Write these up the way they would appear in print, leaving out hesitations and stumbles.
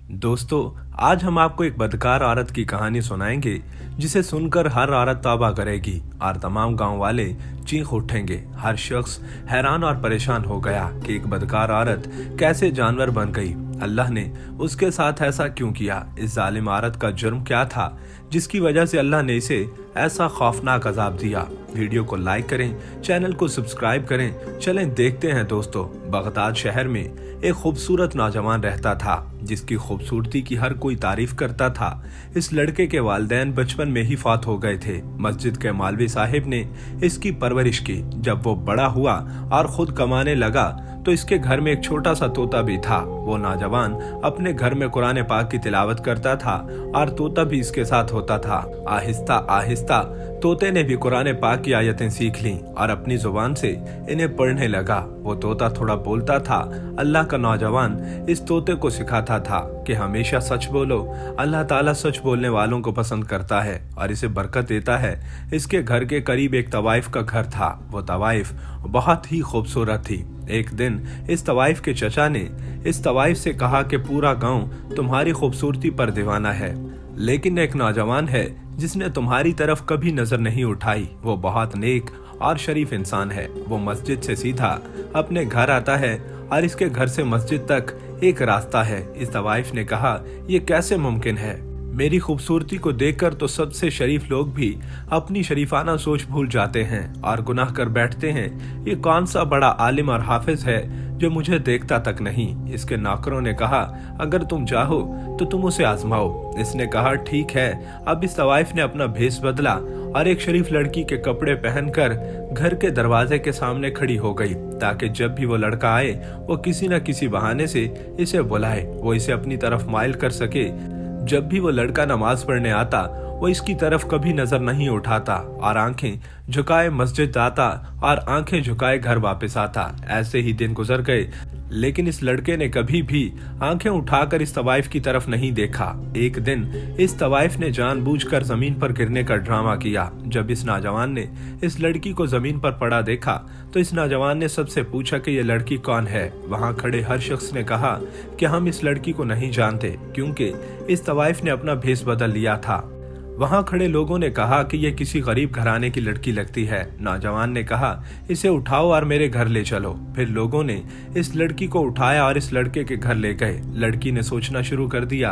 दोस्तों, आज हम आपको एक बदकार औरत की कहानी सुनाएंगे जिसे सुनकर हर औरत तौबा करेगी और तमाम गांव वाले चीख उठेंगे। हर शख्स हैरान और परेशान हो गया कि एक बदकार औरत कैसे जानवर बन गई। अल्लाह ने उसके साथ ऐसा क्यों किया? इस जालिम औरत का जुर्म क्या था जिसकी वजह से अल्लाह ने इसे ऐसा खौफनाक अजाब दिया? वीडियो को लाइक करें, चैनल को सब्सक्राइब करें। चलें देखते हैं दोस्तों। बगदाद शहर में एक खूबसूरत नौजवान रहता था जिसकी खूबसूरती की हर कोई तारीफ करता था। इस लड़के के वालिदैन बचपन में ही फौत हो गए थे। मस्जिद के मौलवी साहिब ने इसकी परवरिश की। जब वो बड़ा हुआ और खुद कमाने लगा तो इसके घर में एक छोटा सा तोता भी था। वो नौजवान अपने घर में कुरान पाक की तिलावत करता था और तोता भी इसके साथ होता था। आहिस्ता आहिस्ता तोते ने भी कुरान पाक की आयतें सीख लीं और अपनी जुबान से इन्हें पढ़ने लगा। वो तोता थोड़ा बोलता था। अल्लाह का नौजवान इस तोते को सिखाता था कि हमेशा सच बोलो। अल्लाह ताला सच बोलने वालों को पसंद करता है और इसे बरकत देता है। इसके घर के करीब एक तवाइफ का घर था। वो तवाइफ बहुत ही खूबसूरत थी। एक दिन इस तवाइफ के चचा ने इस तवाइफ से कहा कि पूरा गांव तुम्हारी खूबसूरती पर दीवाना है, लेकिन एक नौजवान है जिसने तुम्हारी तरफ कभी नजर नहीं उठाई। वो बहुत नेक और शरीफ इंसान है। वो मस्जिद से सीधा अपने घर आता है और इसके घर से मस्जिद तक एक रास्ता है। इस तवाइफ ने कहा, ये कैसे मुमकिन है? मेरी खूबसूरती को देखकर तो सबसे शरीफ लोग भी अपनी शरीफाना सोच भूल जाते हैं और गुनाह कर बैठते हैं। ये कौन सा बड़ा आलिम और हाफिज है जो मुझे देखता तक नहीं? इसके नौकरों ने कहा, अगर तुम चाहो तो तुम उसे आजमाओ। इसने कहा, ठीक है। अब इस तवाइफ ने अपना भेष बदला और एक शरीफ लड़की के कपड़े पहनकर घर के दरवाजे के सामने खड़ी हो गई ताकि जब भी वो लड़का आए वो किसी न किसी बहाने से इसे बुलाए, वो इसे अपनी तरफ माइल कर सके। जब भी वो लड़का नमाज पढ़ने आता वो इसकी तरफ कभी नजर नहीं उठाता और आंखें झुकाए मस्जिद आता और आंखें झुकाए घर वापस आता। ऐसे ही दिन गुजर गए, लेकिन इस लड़के ने कभी भी आंखें उठाकर इस तवाइफ की तरफ नहीं देखा। एक दिन इस तवाइफ ने जानबूझकर जमीन पर गिरने का ड्रामा किया। जब इस नौजवान ने इस लड़की को जमीन पर पड़ा देखा तो इस नौजवान ने सबसे पूछा कि ये लड़की कौन है। वहां खड़े हर शख्स ने कहा कि हम इस लड़की को नहीं जानते, क्योंकि इस तवाइफ ने अपना भेष बदल लिया था। वहां खड़े लोगों ने कहा कि यह किसी गरीब घराने की लड़की लगती है। नौजवान ने कहा, इसे उठाओ और मेरे घर ले चलो। फिर लोगों ने इस लड़की को उठाया और इस लड़के के घर ले गए। लड़की ने सोचना शुरू कर दिया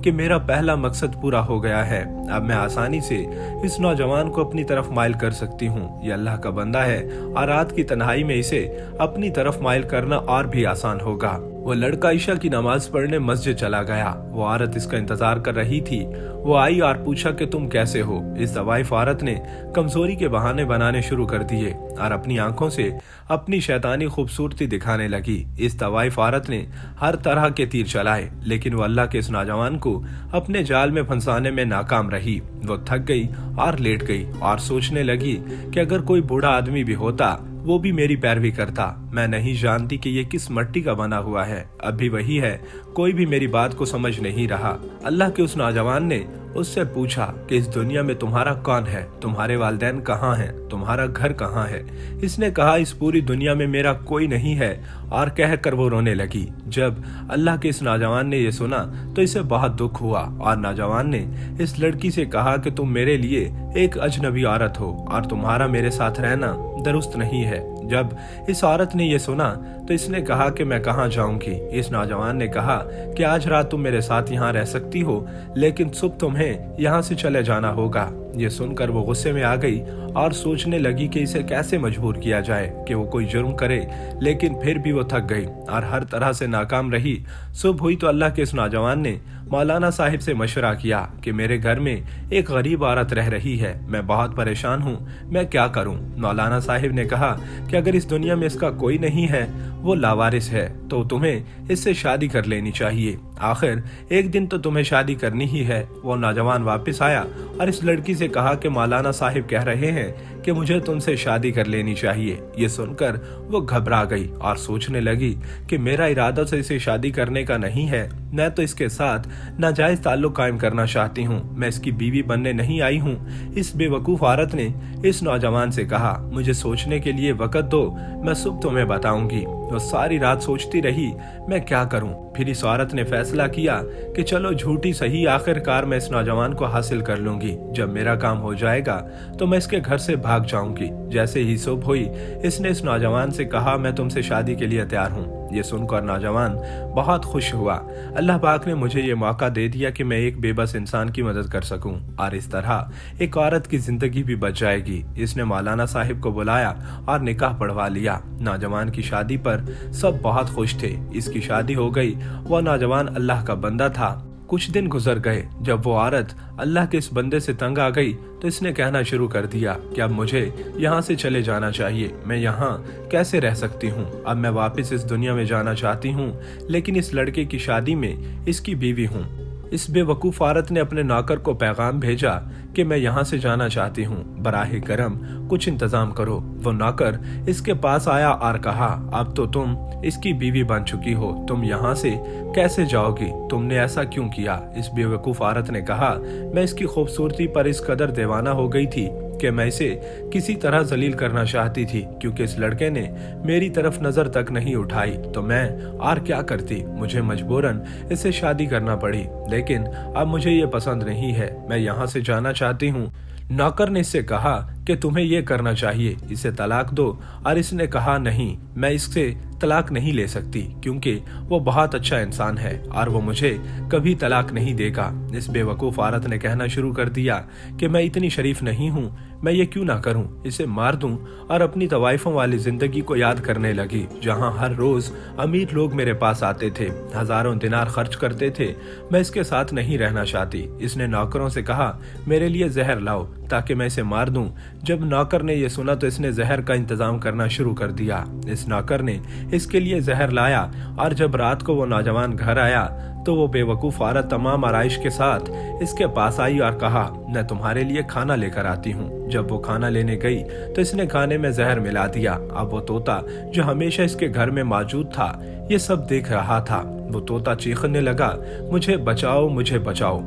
कि मेरा पहला मकसद पूरा हो गया है। अब मैं आसानी से इस नौजवान को अपनी तरफ माइल कर सकती हूँ। ये अल्लाह का बंदा है और रात की तन्हाई में इसे अपनी तरफ माइल करना और भी आसान होगा। वो लड़का ईशा की नमाज पढ़ने मस्जिद चला गया। वो औरत इसका इंतजार कर रही थी। वो आई और पूछा कि तुम कैसे हो? इस तवाइफ औरत ने कमजोरी के बहाने बनाने शुरू कर दिए और अपनी आंखों से अपनी शैतानी खूबसूरती दिखाने लगी। इस तवाइफ औरत ने हर तरह के तीर चलाए, लेकिन वो अल्लाह के इस नौजवान को अपने जाल में फंसाने में नाकाम रही। वो थक गई और लेट गई और सोचने लगी कि अगर कोई बूढ़ा आदमी भी होता वो भी मेरी पैरवी करता। मैं नहीं जानती कि ये किस मिट्टी का बना हुआ है। अब भी वही है, कोई भी मेरी बात को समझ नहीं रहा। अल्लाह के उस नौजवान ने उससे पूछा कि इस दुनिया में तुम्हारा कौन है? तुम्हारे वालिदैन कहाँ हैं? तुम्हारा घर कहाँ है? इसने कहा, इस पूरी दुनिया में मेरा कोई नहीं है, और कहकर वो रोने लगी। जब अल्लाह के इस नौजवान ने ये सुना तो इसे बहुत दुख हुआ और नौजवान ने इस लड़की से कहा कि तुम मेरे लिए एक अजनबी औरत हो और तुम्हारा मेरे साथ रहना दुरुस्त नहीं है। जब इस औरत ने यह सुना तो इसने कहा कि मैं कहाँ जाऊंगी? इस नौजवान ने कहा कि आज रात तुम मेरे साथ यहाँ रह सकती हो, लेकिन सुबह तुम्हें यहाँ से चले जाना होगा। ये सुनकर वो गुस्से में आ गई और सोचने लगी कि इसे कैसे मजबूर किया जाए कि वो कोई जुर्म करे, लेकिन फिर भी वो थक गई और हर तरह से नाकाम रही। सुबह हुई तो अल्लाह के इस नौजवान ने मौलाना साहिब से मशवरा किया कि मेरे घर में एक गरीब औरत रह रही है, मैं बहुत परेशान हूँ, मैं क्या करूँ? मौलाना साहिब ने कहा कि अगर इस दुनिया में इसका कोई नहीं है, वो लावारिस है, तो तुम्हें इससे शादी कर लेनी चाहिए। आखिर एक दिन तो तुम्हें शादी करनी ही है। वो नौजवान वापस आया और इस लड़की से कहा कि मौलाना साहिब कह रहे हैं कि मुझे तुमसे शादी कर लेनी चाहिए। ये सुनकर वो घबरा गई और सोचने लगी कि मेरा इरादा तो इसे शादी करने का नहीं है, मैं तो इसके साथ नाजायज ताल्लुक कायम करना चाहती हूँ, मैं इसकी बीवी बनने नहीं आई हूँ। इस बेवकूफ औरत ने इस नौजवान से कहा, मुझे सोचने के लिए वक्त दो, मैं सुबह तुम्हें बताऊंगी। वो सारी रात सोचती रही मैं क्या करूं। फिर इस औरत ने फैसला किया कि चलो झूठी सही, आखिरकार मैं इस नौजवान को हासिल कर लूंगी। जब मेरा काम हो जाएगा तो मैं इसके घर से भाग जाऊंगी। जैसे ही सुबह हुई, इसने इस नौजवान से कहा मैं तुमसे शादी के लिए तैयार हूँ। ये सुनकर नौजवान बहुत खुश हुआ। अल्लाह पाक ने मुझे ये मौका दे दिया कि मैं एक बेबस इंसान की मदद कर सकूं और इस तरह एक औरत की जिंदगी भी बच जाएगी। इसने मौलाना साहिब को बुलाया और निकाह पढ़वा लिया। नौजवान की शादी पर सब बहुत खुश थे। इसकी शादी हो गई। वह नौजवान अल्लाह का बंदा था। कुछ दिन गुजर गए। जब वो औरत अल्लाह के इस बंदे से तंग आ गई तो इसने कहना शुरू कर दिया कि अब मुझे यहाँ से चले जाना चाहिए। मैं यहाँ कैसे रह सकती हूँ? अब मैं वापस इस दुनिया में जाना चाहती हूँ, लेकिन इस लड़के की शादी में इसकी बीवी हूँ। इस बेवकूफ़ औरत ने अपने नौकर को पैगाम भेजा कि मैं यहाँ से जाना चाहती हूँ, बराहे करम कुछ इंतजाम करो। वो नौकर इसके पास आया और कहा अब तो तुम इसकी बीवी बन चुकी हो, तुम यहाँ से कैसे जाओगी? तुमने ऐसा क्यों किया? इस बेवकूफ़ औरत ने कहा मैं इसकी खूबसूरती पर इस कदर दीवाना हो गई थी कि मैं इसे किसी तरह जलील करना चाहती थी, क्योंकि इस लड़के ने मेरी तरफ नजर तक नहीं उठाई तो मैं और क्या करती। मुझे मजबूरन इससे शादी करना पड़ी, लेकिन अब मुझे ये पसंद नहीं है। मैं यहाँ से जाना चाहती हूँ। नौकर ने इससे कहा कि तुम्हें ये करना चाहिए, इसे तलाक दो। और इसने कहा नहीं, मैं इससे तलाक नहीं ले सकती क्योंकि वो बहुत अच्छा इंसान है और वो मुझे कभी तलाक नहीं देगा। इस बेवकूफ़ औरत ने कहना शुरू कर दिया कि मैं इतनी शरीफ नहीं हूँ, मैं ये क्यों ना करूं, इसे मार दूं। और अपनी तवाइफों वाली जिंदगी को याद करने लगी, जहां हर रोज अमीर लोग मेरे पास आते थे, हजारों दिनार खर्च करते थे। मैं इसके साथ नहीं रहना चाहती। इसने नौकरों से कहा मेरे लिए जहर लाओ ताकि मैं इसे मार दूं। जब नौकर ने यह सुना तो इसने जहर का इंतजाम करना शुरू कर दिया। इस नौकर ने इसके लिए जहर लाया और जब रात को वो नौजवान घर आया तो वो बेवकूफ़ औरत तमाम आराइश के साथ इसके पास आई और कहा मैं तुम्हारे लिए खाना लेकर आती हूँ। जब वो खाना लेने गई तो इसने खाने में जहर मिला दिया। अब वो तोता जो हमेशा इसके घर में मौजूद था ये सब देख रहा था। वो तोता चीखने लगा मुझे बचाओ, मुझे बचाओ।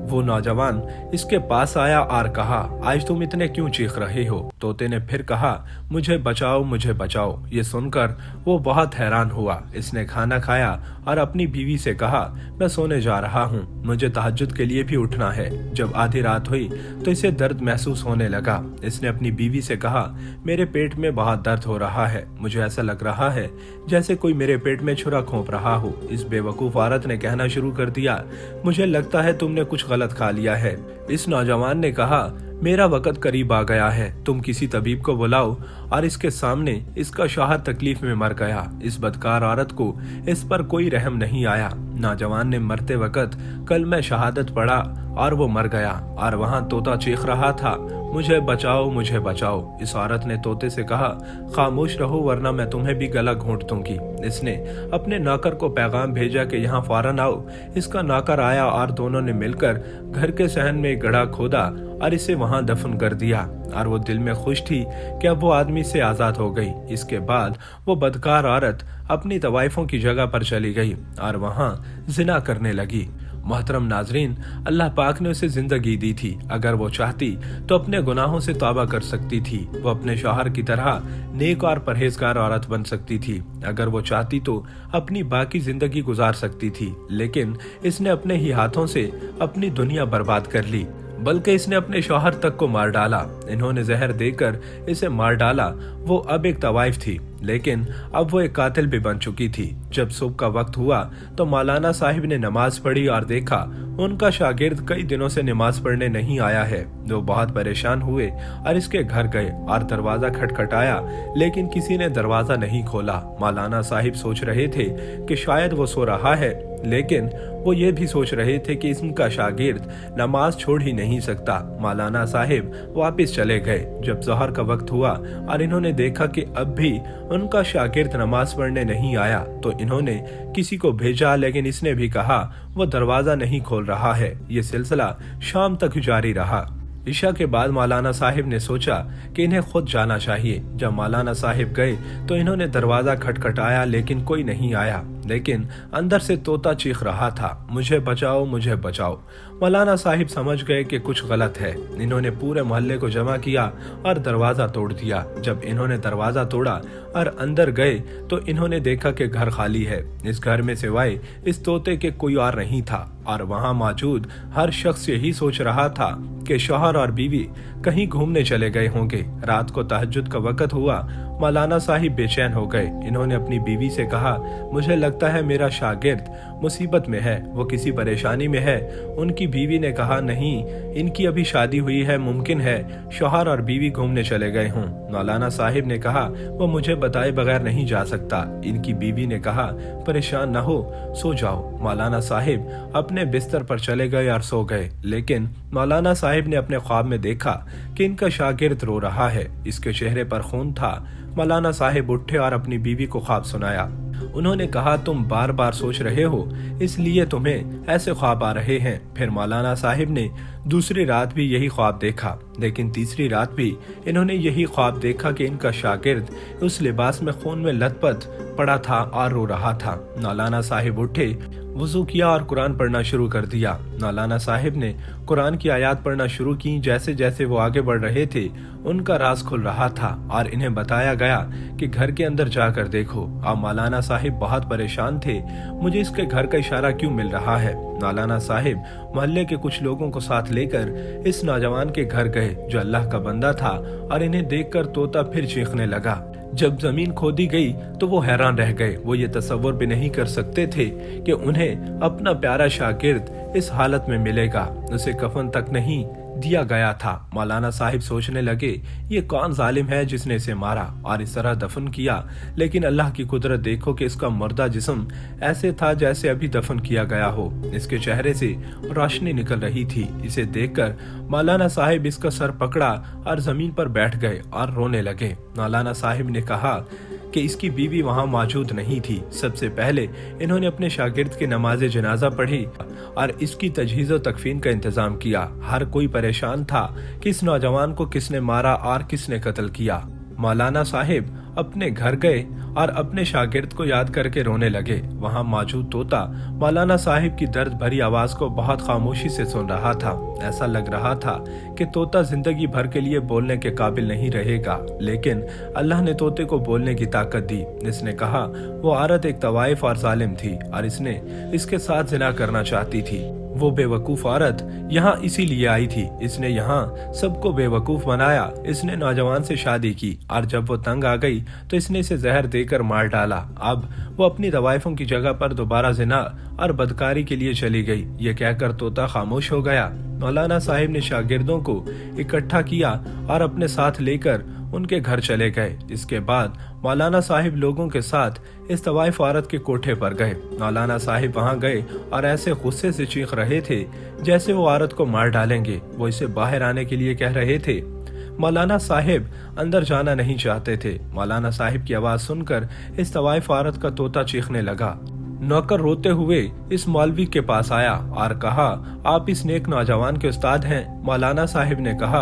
वो नौजवान इसके पास आया और कहा आज तुम इतने क्यों चीख रहे हो? तोते ने फिर कहा मुझे बचाओ, मुझे बचाओ। ये सुनकर वो बहुत हैरान हुआ। इसने खाना खाया और अपनी बीवी से कहा मैं सोने जा रहा हूँ, मुझे तहज्जुद के लिए भी उठना है। जब आधी रात हुई तो इसे दर्द महसूस होने लगा। इसने अपनी बीवी से कहा मेरे पेट में बहुत दर्द हो रहा है, मुझे ऐसा लग रहा है जैसे कोई मेरे पेट में छुरा घोंप रहा हो। इस बेवकूफ़ औरत ने कहना शुरू कर दिया मुझे लगता है तुमने कुछ गलत खा लिया है। इस नौजवान ने कहा मेरा वक्त करीब आ गया है, तुम किसी तबीब को बुलाओ। और इसके सामने इसका शौहर तकलीफ में मर गया। इस बदकार औरत को इस पर कोई रहम नहीं आया। नौजवान ने मरते वक्त कलमा शहादत पढ़ा और वो मर गया। और वहां तोता चीख रहा था मुझे बचाओ, मुझे बचाओ। इस औरत ने तोते से कहा खामोश रहो वरना मैं तुम्हें भी गला घोंट दूंगी। इसने अपने नौकर को पैगाम भेजा कि यहाँ फौरन आओ। इसका नौकर आया और दोनों ने मिलकर घर के सहन में एक गड्ढा खोदा और इसे वहां दफन कर दिया। और वो दिल में खुश थी कि अब वो आदमी से आजाद हो गई। इसके बाद वो बदकार औरत अपनी तवाइफों की जगह पर चली गई और वहां जिना करने लगी। मोहतरम नाजरीन, अल्लाह पाक ने उसे जिंदगी दी थी। अगर वो चाहती तो अपने गुनाहों से तौबा कर सकती थी। वो अपने शौहर की तरह नेक और परहेजगार औरत बन सकती थी। अगर वो चाहती तो अपनी बाकी जिंदगी गुजार सकती थी, लेकिन इसने अपने ही हाथों से अपनी दुनिया बर्बाद कर ली, बल्कि इसने अपने शौहर तक को मार डाला। इन्होंने जहर देकर इसे मार डाला। वो अब एक तवाइफ थी, लेकिन अब वो एक कातिल भी बन चुकी थी। जब सुबह का वक्त हुआ तो मौलाना साहिब ने नमाज पढ़ी और देखा उनका शागिर्द कई दिनों से नमाज पढ़ने नहीं आया है। वो बहुत परेशान हुए और इसके घर गए और दरवाजा खटखटाया, लेकिन किसी ने दरवाजा नहीं खोला। मौलाना साहिब सोच रहे थे कि शायद वो सो रहा है, लेकिन वो ये भी सोच रहे थे कि इनका शागिर्द नमाज छोड़ ही नहीं सकता। मौलाना साहिब वापस चले गए। जब ज़ोहर का वक्त हुआ और इन्होंने देखा कि अब भी उनका शागिर्द नमाज पढ़ने नहीं आया, तो इन्होंने किसी को भेजा, लेकिन इसने भी कहा वो दरवाजा नहीं खोल रहा है। ये सिलसिला शाम तक जारी रहा। इशा के बाद मौलाना साहिब ने सोचा कि इन्हें खुद जाना चाहिए। जब मौलाना साहिब गए तो इन्होंने दरवाजा खटखटाया, लेकिन कोई नहीं आया। लेकिन अंदर से तोता चीख रहा था, मुझे बचाओ, मुझे बचाओ। मौलाना साहिब समझ गए कि कुछ गलत है। इन्होंने पूरे मोहल्ले को जमा किया और दरवाजा तोड़ दिया। जब इन्होंने दरवाजा तोड़ा और अंदर गए तो इन्होंने देखा कि घर खाली है। इस घर में सिवाय इस तोते के कोई और नहीं था और वहां मौजूद हर शख्स यही सोच रहा था कि शौहर और बीवी कहीं घूमने चले गए होंगे। रात को तहज्जुद का वक्त हुआ। मौलाना साहिब बेचैन हो गए। इन्होंने अपनी बीवी से कहा, मुझे लगता है मेरा शागिर्द मुसीबत में है, वो किसी परेशानी में है। उनकी बीवी ने कहा, नहीं, इनकी अभी शादी हुई है, मुमकिन है शौहर और बीवी घूमने चले गए हों। मौलाना साहिब ने कहा, वो मुझे बताए बगैर नहीं जा सकता। इनकी बीवी ने कहा, परेशान न हो, सो जाओ। मौलाना साहिब अपने बिस्तर पर चले गए और सो गए। लेकिन मौलाना साहिब ने अपने ख्वाब में देखा कि इनका शागिर्द रो रहा है, इसके चेहरे पर खून था। मौलाना साहिब उठे और अपनी बीवी को ख्वाब सुनाया। उन्होंने कहा, तुम बार बार सोच रहे हो, इसलिए तुम्हें ऐसे ख्वाब आ रहे हैं। फिर मौलाना साहिब ने दूसरी रात भी यही ख्वाब देखा, लेकिन तीसरी रात भी इन्होंने यही ख्वाब देखा कि इनका शागिर्द उस लिबास में खून में लथपथ पड़ा था और रो रहा था। मौलाना साहिब उठे, वुजू किया और कुरान पढ़ना शुरू कर दिया। मौलाना साहिब ने कुरान की आयत पढ़ना शुरू की। जैसे जैसे वो आगे बढ़ रहे थे, उनका राज खुल रहा था और इन्हें बताया गया कि घर के अंदर जाकर देखो। अब मौलाना साहिब बहुत परेशान थे, मुझे इसके घर का इशारा क्यों मिल रहा है। मौलाना साहिब मोहल्ले के कुछ लोगों को साथ लेकर इस नौजवान के घर गए जो अल्लाह का बंदा था, और इन्हें देखकर तोता फिर चीखने लगा। जब जमीन खोदी गई तो वो हैरान रह गए। वो ये तसव्वुर भी नहीं कर सकते थे कि उन्हें अपना प्यारा शागिर्द इस हालत में मिलेगा। उसे कफन तक नहीं दिया गया था। मौलाना साहिब सोचने लगे, ये कौन जालिम है जिसने इसे मारा और इस तरह दफन किया। लेकिन अल्लाह की कुदरत देखो कि इसका मुर्दा जिस्म ऐसे था जैसे अभी दफन किया गया हो। इसके चेहरे से रोशनी निकल रही थी। इसे देखकर मौलाना साहिब इसका सर पकड़ा और जमीन पर बैठ गए और रोने लगे। मौलाना साहिब ने कहा कि इसकी बीवी वहां मौजूद नहीं थी। सबसे पहले इन्होंने अपने शागिर्द की नमाज जनाजा पढ़ी और इसकी तजहीज़ व तकफीन का इंतजाम किया। हर कोई परेशान था कि इस नौजवान को किसने मारा और किसने कत्ल किया। मौलाना साहिब अपने घर गए और अपने शागिर्द को याद करके रोने लगे। वहां मौजूद तोता मौलाना साहिब की दर्द भरी आवाज को बहुत खामोशी से सुन रहा था। ऐसा लग रहा था कि तोता जिंदगी भर के लिए बोलने के काबिल नहीं रहेगा, लेकिन अल्लाह ने तोते को बोलने की ताकत दी। इसने कहा, वो औरत एक तवाइफ और जालिम थी और इसने इसके साथ जिना करना चाहती थी। वो बेवकूफ औरत यहाँ इसीलिए आई थी। इसने यहाँ सबको बेवकूफ बनाया। इसने नौजवान से शादी की और जब वो तंग आ गई तो इसने इसे जहर देकर मार डाला। अब वो अपनी दवाइफों की जगह पर दोबारा जिना और बदकारी के लिए चली गई। ये कहकर तोता खामोश हो गया। मौलाना साहिब ने शागिर्दों को इकट्ठा किया और अपने साथ लेकर उनके घर चले गए। इसके बाद मौलाना साहिब लोगों के साथ इस तवाइफ औरत के कोठे पर गए। मौलाना साहिब वहां गए और ऐसे गुस्से से चीख रहे थे जैसे वो औरत को मार डालेंगे। वो इसे बाहर आने के लिए कह रहे थे। मौलाना साहिब अंदर जाना नहीं चाहते थे। मौलाना साहिब की आवाज सुनकर इस तवाइफ औरत का तोता चीखने लगा। नौकर रोते हुए इस मौलवी के पास आया और कहा, आप इस नेक नौजवान के उस्ताद हैं? मौलाना साहिब ने कहा,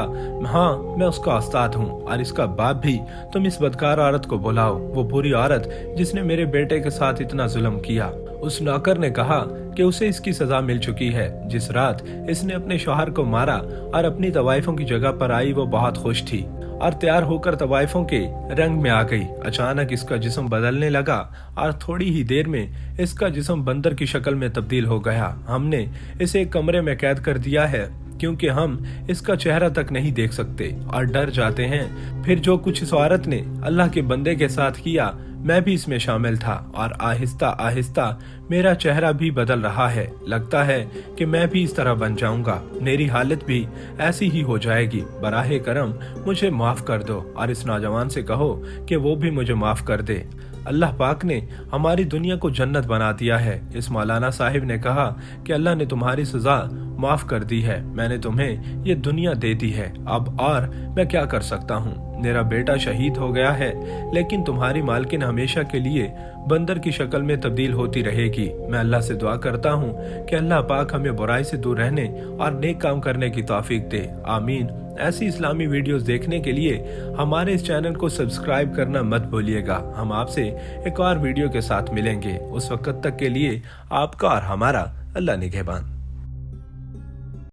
हाँ, मैं उसका उस्ताद हूँ और इसका बाप भी। तुम इस बदकार औरत को बुलाओ, वो बुरी औरत जिसने मेरे बेटे के साथ इतना जुल्म किया। उस नौकर ने कहा कि उसे इसकी सजा मिल चुकी है। जिस रात इसने अपने शौहर को मारा और अपनी तवाइफों की जगह पर आई, वो बहुत खुश थी और तैयार होकर तवाइफों के रंग में आ गई। अचानक इसका जिस्म बदलने लगा और थोड़ी ही देर में इसका जिस्म बंदर की शक्ल में तब्दील हो गया। हमने इसे एक कमरे में कैद कर दिया है क्योंकि हम इसका चेहरा तक नहीं देख सकते और डर जाते हैं। फिर जो कुछ इस औरत ने अल्लाह के बंदे के साथ किया, मैं भी इसमें शामिल था और आहिस्ता आहिस्ता मेरा चेहरा भी बदल रहा है। लगता है कि मैं भी इस तरह बन जाऊंगा। मेरी हालत भी ऐसी ही हो जाएगी। बराहे करम मुझे माफ कर दो और इस नौजवान से कहो कि वो भी मुझे माफ कर दे। अल्लाह पाक ने हमारी दुनिया को जन्नत बना दिया है। इस मौलाना साहिब ने कहा कि अल्लाह ने तुम्हारी सजा माफ कर दी है। मैंने तुम्हें ये दुनिया दे दी है, अब और मैं क्या कर सकता हूँ? मेरा बेटा शहीद हो गया है, लेकिन तुम्हारी मालकिन हमेशा के लिए बंदर की शक्ल में तब्दील होती रहेगी। मैं अल्लाह से दुआ करता हूँ कि अल्लाह पाक हमें बुराई से दूर रहने और नेक काम करने की तौफीक दे। आमीन। ऐसी इस्लामी वीडियोस देखने के लिए हमारे इस चैनल को सब्सक्राइब करना मत भूलिएगा। हम आपसे एक और वीडियो के साथ मिलेंगे। उस वक्त तक के लिए आपका और हमारा अल्लाह निगहबान।